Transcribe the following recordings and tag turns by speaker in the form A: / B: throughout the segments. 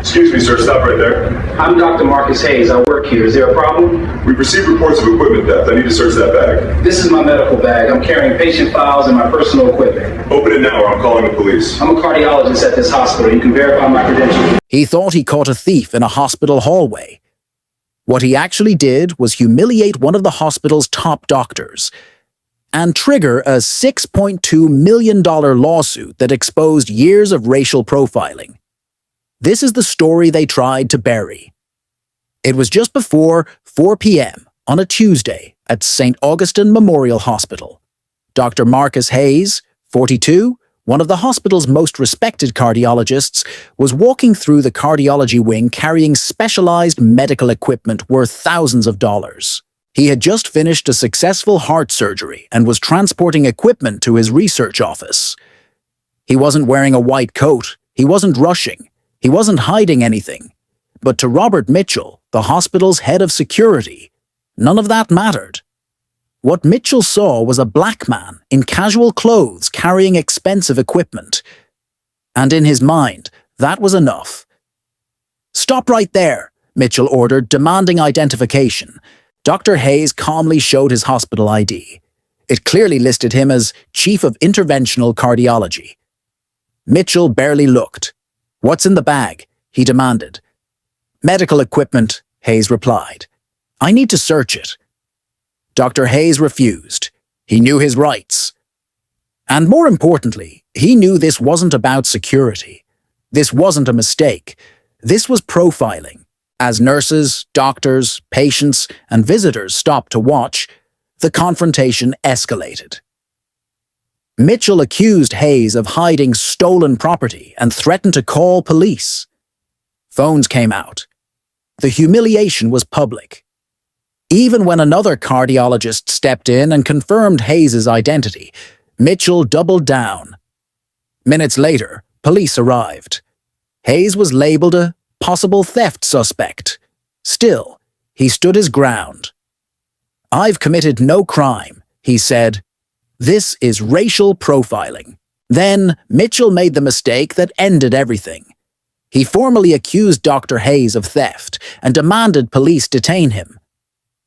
A: Excuse me, sir. Stop right there.
B: I'm Dr. Marcus Hayes. I work here. Is there a problem?
A: We've received reports of equipment theft. I need to search that bag.
B: This is my medical bag. I'm carrying patient files and my personal equipment.
A: Open it now or I'm calling the police.
B: I'm a cardiologist at this hospital. You can verify my credentials.
C: He thought he caught a thief in a hospital hallway. What he actually did was humiliate one of the hospital's top doctors and trigger a $6.2 million lawsuit that exposed years of racial profiling. This is the story they tried to bury. It was just before 4 p.m. on a Tuesday at St. Augustine Memorial Hospital. Dr. Marcus Hayes, 42, one of the hospital's most respected cardiologists, was walking through the cardiology wing carrying specialized medical equipment worth thousands of dollars. He had just finished a successful heart surgery and was transporting equipment to his research office. He wasn't wearing a white coat. He wasn't rushing. He wasn't hiding anything. But to Robert Mitchell, the hospital's head of security, none of that mattered. What Mitchell saw was a black man in casual clothes carrying expensive equipment. And in his mind, that was enough. "Stop right there," Mitchell ordered, demanding identification. Dr. Hayes calmly showed his hospital ID. It clearly listed him as Chief of Interventional Cardiology. Mitchell barely looked. "What's in the bag?" he demanded. "Medical equipment," Hayes replied. "I need to search it." Dr. Hayes refused. He knew his rights. And more importantly, he knew this wasn't about security. This wasn't a mistake. This was profiling. As nurses, doctors, patients, and visitors stopped to watch, the confrontation escalated. Mitchell accused Hayes of hiding stolen property and threatened to call police. Phones came out. The humiliation was public. Even when another cardiologist stepped in and confirmed Hayes' identity, Mitchell doubled down. Minutes later, police arrived. Hayes was labeled a possible theft suspect. Still, he stood his ground. "I've committed no crime," he said. "This is racial profiling." Then, Mitchell made the mistake that ended everything. He formally accused Dr. Hayes of theft and demanded police detain him.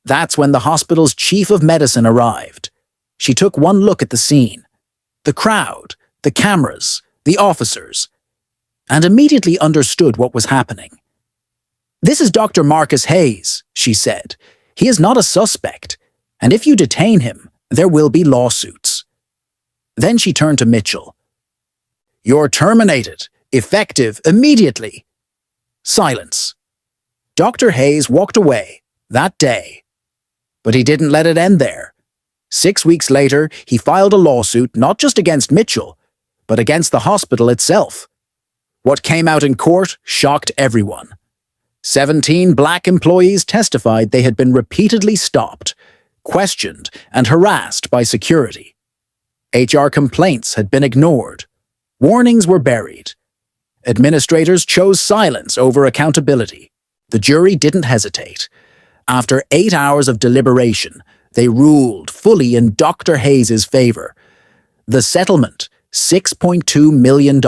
C: That's when the hospital's chief of medicine arrived. She took one look at the scene, the crowd, the cameras, the officers, and immediately understood what was happening. "This is Dr. Marcus Hayes," she said. "He is not a suspect, and if you detain him, there will be lawsuits." Then she turned to Mitchell. "You're terminated, effective immediately." Silence. Dr. Hayes walked away that day. But he didn't let it end there. 6 weeks later, he filed a lawsuit not just against Mitchell, but against the hospital itself. What came out in court shocked everyone. 17 black employees testified they had been repeatedly stopped, questioned, and harassed by security. HR complaints had been ignored. Warnings were buried. Administrators chose silence over accountability. The jury didn't hesitate. After 8 hours of deliberation, they ruled fully in Dr. Hayes' favor. The settlement, $6.2 million.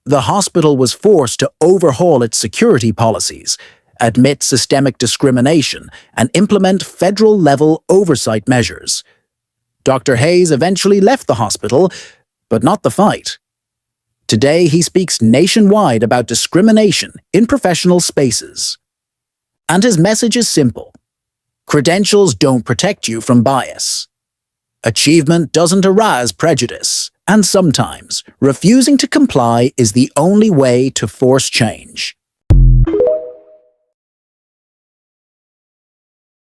C: The hospital was forced to overhaul its security policies, admit systemic discrimination, and implement federal-level oversight measures. Dr. Hayes eventually left the hospital, but not the fight. Today, he speaks nationwide about discrimination in professional spaces. And his message is simple. Credentials don't protect you from bias. Achievement doesn't arouse prejudice, and sometimes refusing to comply is the only way to force change.